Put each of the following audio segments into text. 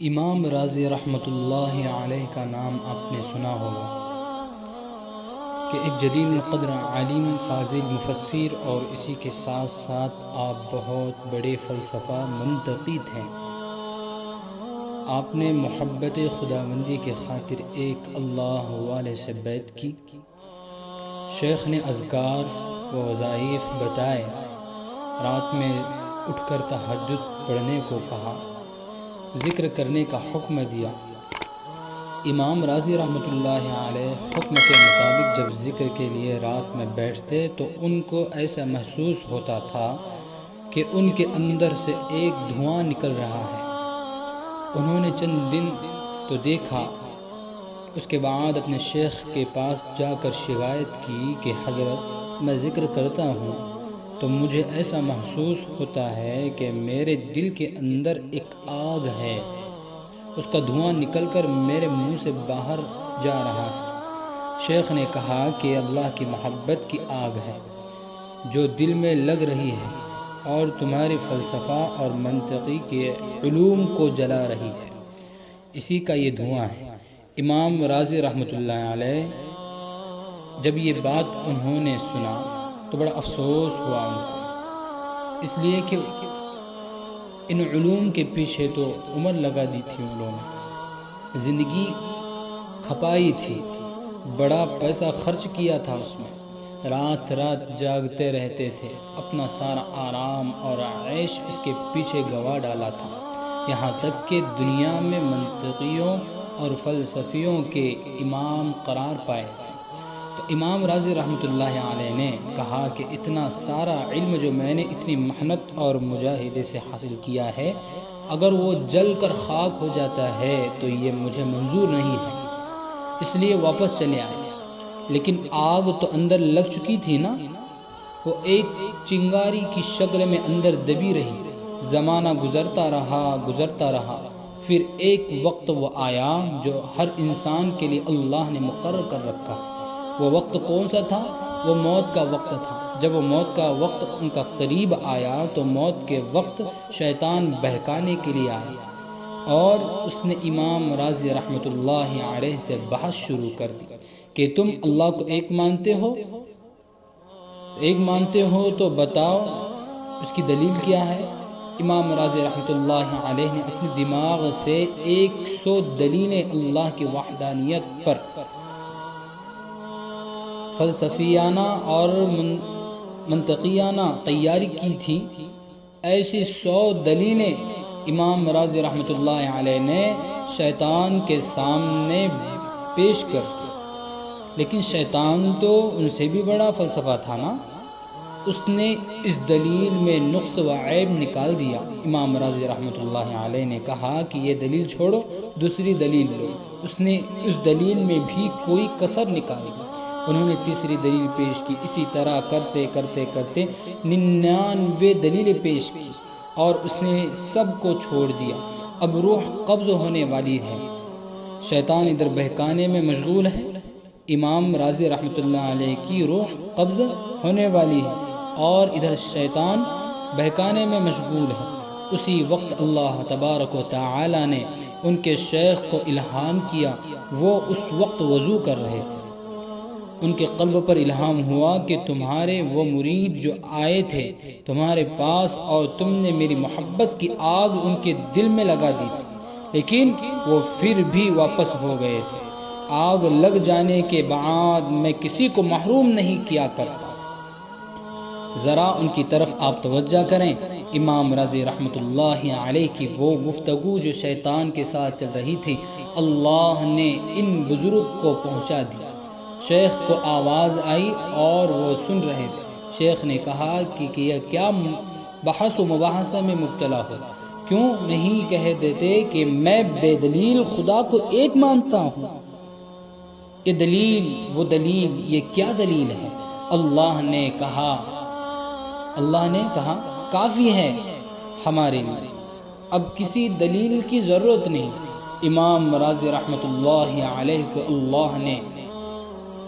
امام راضی رحمۃ اللہ علیہ کا نام آپ نے سنا ہوگا کہ ایک جلیل القدر عالم فاضل مفسر اور اسی کے ساتھ ساتھ آپ بہت بڑے فلسفہ منتقد ہیں۔ آپ نے محبت خداوندی کے خاطر ایک اللہ والے سے بیعت کی۔ شیخ نے اذکار و وظائف بتائے، رات میں اٹھ کر تہجد پڑھنے کو کہا، ذکر کرنے کا حکم دیا۔ امام راضی رحمۃ اللہ علیہ حکم کے مطابق جب ذکر کے لیے رات میں بیٹھتے تو ان کو ایسا محسوس ہوتا تھا کہ ان کے اندر سے ایک دھواں نکل رہا ہے۔ انہوں نے چند دن تو دیکھا، اس کے بعد اپنے شیخ کے پاس جا کر شکایت کی کہ حضرت، میں ذکر کرتا ہوں تو مجھے ایسا محسوس ہوتا ہے کہ میرے دل کے اندر ایک آگ ہے، اس کا دھواں نکل کر میرے منہ سے باہر جا رہا ہے۔ شیخ نے کہا کہ اللہ کی محبت کی آگ ہے جو دل میں لگ رہی ہے اور تمہاری فلسفہ اور منطقی کے علوم کو جلا رہی ہے، اسی کا یہ دھواں ہے۔ امام راضی رحمۃ اللہ علیہ جب یہ بات انہوں نے سنا تو بڑا افسوس ہوا ان کو، اس لیے کہ ان علوم کے پیچھے تو عمر لگا دی تھی، ان لوگوں نے زندگی کھپائی تھی، بڑا پیسہ خرچ کیا تھا، اس میں رات رات جاگتے رہتے تھے، اپنا سارا آرام اور عیش اس کے پیچھے گوا ڈالا تھا، یہاں تک کہ دنیا میں منطقیوں اور فلسفیوں کے امام قرار پائے تھے۔ تو امام راضی رحمۃ اللہ علیہ نے کہا کہ اتنا سارا علم جو میں نے اتنی محنت اور مجاہدے سے حاصل کیا ہے، اگر وہ جل کر خاک ہو جاتا ہے تو یہ مجھے منظور نہیں ہے، اس لیے واپس چلے آئے۔ لیکن آگ تو اندر لگ چکی تھی نا، وہ ایک چنگاری کی شکل میں اندر دبی رہی۔ زمانہ گزرتا رہا، پھر ایک وقت وہ آیا جو ہر انسان کے لیے اللہ نے مقرر کر رکھا۔ وہ وقت کون سا تھا؟ وہ موت کا وقت تھا۔ جب وہ موت کا وقت ان کا قریب آیا تو موت کے وقت شیطان بہکانے کے لیے آیا اور اس نے امام راضی رحمۃ اللہ علیہ سے بحث شروع کر دی کہ تم اللہ کو ایک مانتے ہو تو بتاؤ اس کی دلیل کیا ہے؟ امام راضی رحمۃ اللہ علیہ نے اپنے دماغ سے 100 دلیلیں اللہ کی وحدانیت پر فلسفیانہ اور منطقیانہ تیاری کی تھی۔ ایسی 100 دلیلیں امام راضی رحمۃ اللہ علیہ نے شیطان کے سامنے پیش کر دی، لیکن شیطان تو ان سے بھی بڑا فلسفہ تھا نا، اس نے اس دلیل میں نقص و عیب نکال دیا۔ امام راضی رحمۃ اللہ علیہ نے کہا کہ یہ دلیل چھوڑو، دوسری دلیل لو۔ اس نے اس دلیل میں بھی کوئی کسر نکالی، انہوں نے تیسری دلیل پیش کی، اسی طرح کرتے 99 دلیلیں پیش کی اور اس نے سب کو چھوڑ دیا۔ اب روح قبض ہونے والی ہے، شیطان ادھر بہکانے میں مشغول ہے، امام راضی رحمۃ اللہ علیہ کی روح قبض ہونے والی ہے اور ادھر شیطان بہکانے میں مشغول ہے۔ اسی وقت اللہ تبارک و تعالی نے ان کے شیخ کو الہام کیا، وہ اس وقت وضو کر رہے تھے، ان کے قلب پر الہام ہوا کہ تمہارے وہ مرید جو آئے تھے تمہارے پاس اور تم نے میری محبت کی آگ ان کے دل میں لگا دی تھی، لیکن وہ پھر بھی واپس ہو گئے تھے۔ آگ لگ جانے کے بعد میں کسی کو محروم نہیں کیا کرتا۔ ذرا ان کی طرف آپ توجہ کریں۔ امام راضی رحمۃ اللہ علیہ کی وہ گفتگو جو شیطان کے ساتھ چل رہی تھی، اللہ نے ان بزرگ کو پہنچا دی۔ شیخ کو آواز آئی اور وہ سن رہے تھے۔ شیخ نے کہا کہ یہ کیا بحث و مباحثہ میں مبتلا ہو، کیوں نہیں کہہ دیتے کہ میں بے دلیل خدا کو ایک مانتا ہوں؟ یہ دلیل، وہ دلیل، یہ کیا دلیل ہے؟ اللہ نے کہا کافی ہے ہمارے لیے، اب کسی دلیل کی ضرورت نہیں۔ امام راضی رحمۃ اللہ علیہ کو اللہ نے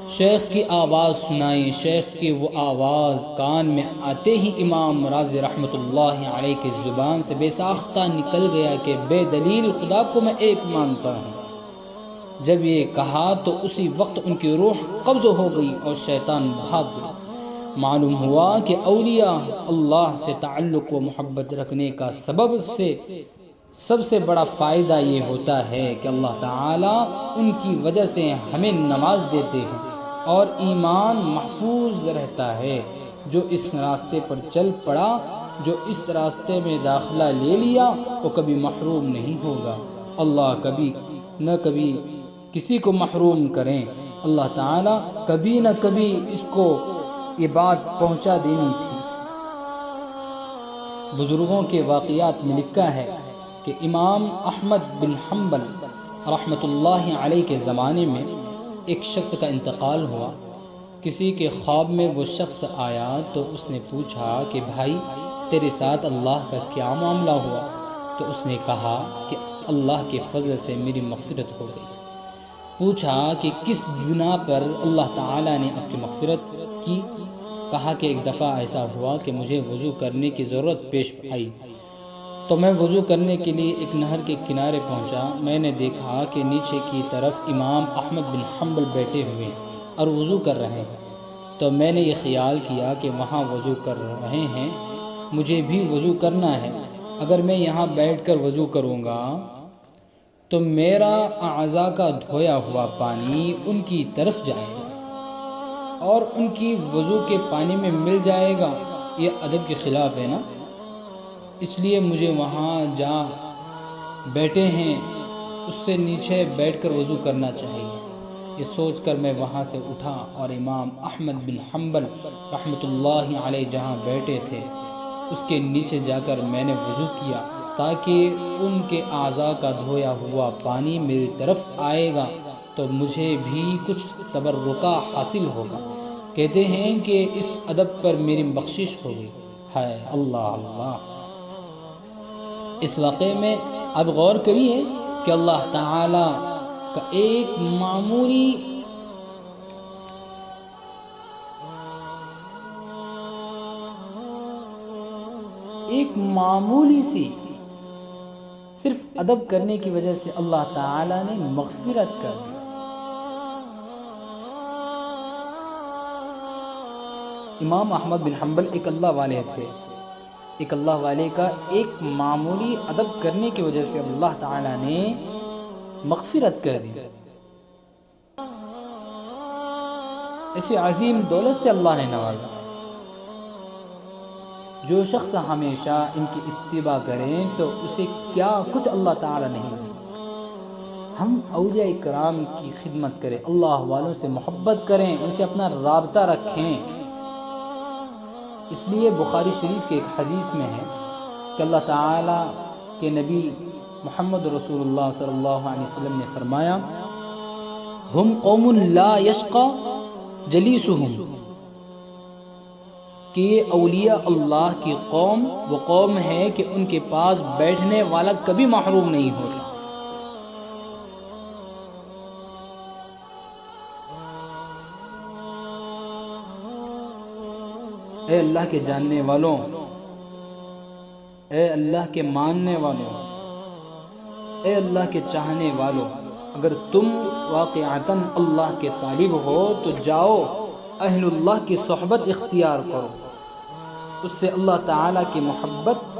شیخ کی آواز سنائی۔ شیخ کی وہ آواز کان میں آتے ہی امام راضی رحمۃ اللہ علیہ کی زبان سے بے ساختہ نکل گیا کہ بے دلیل خدا کو میں ایک مانتا ہوں۔ جب یہ کہا تو اسی وقت ان کی روح قبض ہو گئی اور شیطان بھاگ گیا۔ معلوم ہوا کہ اولیاء اللہ سے تعلق و محبت رکھنے کا سب سے بڑا فائدہ یہ ہوتا ہے کہ اللہ تعالیٰ ان کی وجہ سے ہمیں نواز دیتے ہیں اور ایمان محفوظ رہتا ہے۔ جو اس راستے پر چل پڑا، جو اس راستے میں داخلہ لے لیا، وہ کبھی محروم نہیں ہوگا۔ اللہ کبھی نہ کبھی کسی کو محروم کریں۔ اللہ تعالیٰ کبھی نہ کبھی اس کو یہ بات پہنچا دینی تھی۔ بزرگوں کے واقعات میں لکھا ہے کہ امام احمد بن حنبل رحمۃ اللہ علیہ کے زمانے میں ایک شخص کا انتقال ہوا۔ کسی کے خواب میں وہ شخص آیا تو اس نے پوچھا کہ بھائی تیرے ساتھ اللہ کا کیا معاملہ ہوا؟ تو اس نے کہا کہ اللہ کے فضل سے میری مغفرت ہو گئی۔ پوچھا کہ کس بنا پر اللہ تعالیٰ نے آپ کی مغفرت کی؟ کہا کہ ایک دفعہ ایسا ہوا کہ مجھے وضو کرنے کی ضرورت پیش آئی تو میں وضو کرنے کے لیے ایک نہر کے کنارے پہنچا۔ میں نے دیکھا کہ نیچے کی طرف امام احمد بن حنبل بیٹھے ہوئے اور وضو کر رہے ہیں، تو میں نے یہ خیال کیا کہ وہاں وضو کر رہے ہیں، مجھے بھی وضو کرنا ہے۔ اگر میں یہاں بیٹھ کر وضو کروں گا تو میرا اعضاء کا دھویا ہوا پانی ان کی طرف جائے گا اور ان کی وضو کے پانی میں مل جائے گا۔ یہ ادب کے خلاف ہے نا، اس لیے مجھے وہاں جہاں بیٹھے ہیں اس سے نیچے بیٹھ کر وضو کرنا چاہیے۔ یہ سوچ کر میں وہاں سے اٹھا اور امام احمد بن حنبل رحمۃ اللہ علیہ جہاں بیٹھے تھے اس کے نیچے جا کر میں نے وضو کیا تاکہ ان کے اعضاء کا دھویا ہوا پانی میری طرف آئے گا تو مجھے بھی کچھ تبرکہ حاصل ہوگا۔ کہتے ہیں کہ اس ادب پر میری بخشش ہوگی۔ ہے اللہ اللہ! اس واقعے میں اب غور کریے کہ اللہ تعالی کا ایک معمولی سی صرف ادب کرنے کی وجہ سے اللہ تعالی نے مغفرت کر دی۔ امام احمد بن حنبل ایک اللہ والے تھے، ایک اللہ والے کا ایک معمولی ادب کرنے کی وجہ سے اللہ تعالی نے مغفرت کر دی۔ ایسی عظیم دولت سے اللہ نے نوازا۔ جو شخص ہمیشہ ان کی اتباع کریں تو اسے کیا کچھ اللہ تعالی نہیں دے۔ ہم اولیاء کرام کی خدمت کریں، اللہ والوں سے محبت کریں، ان سے اپنا رابطہ رکھیں۔ اس لیے بخاری شریف کے ایک حدیث میں ہے کہ اللہ تعالیٰ کے نبی محمد رسول اللہ صلی اللہ علیہ وسلم نے فرمایا، ہم قوم لا یشقی جلیسہم، کہ یہ اولیاء اللہ کی قوم وہ قوم ہے کہ ان کے پاس بیٹھنے والا کبھی محروم نہیں ہوتا۔ اے اللہ کے جاننے والوں، اے اللہ کے ماننے والوں، اے اللہ کے چاہنے والوں، اگر تم واقعتاً اللہ کے طالب ہو تو جاؤ اہل اللہ کی صحبت اختیار کرو، اس سے اللہ تعالیٰ کی محبت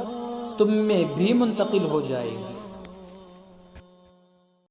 تم میں بھی منتقل ہو جائے گی۔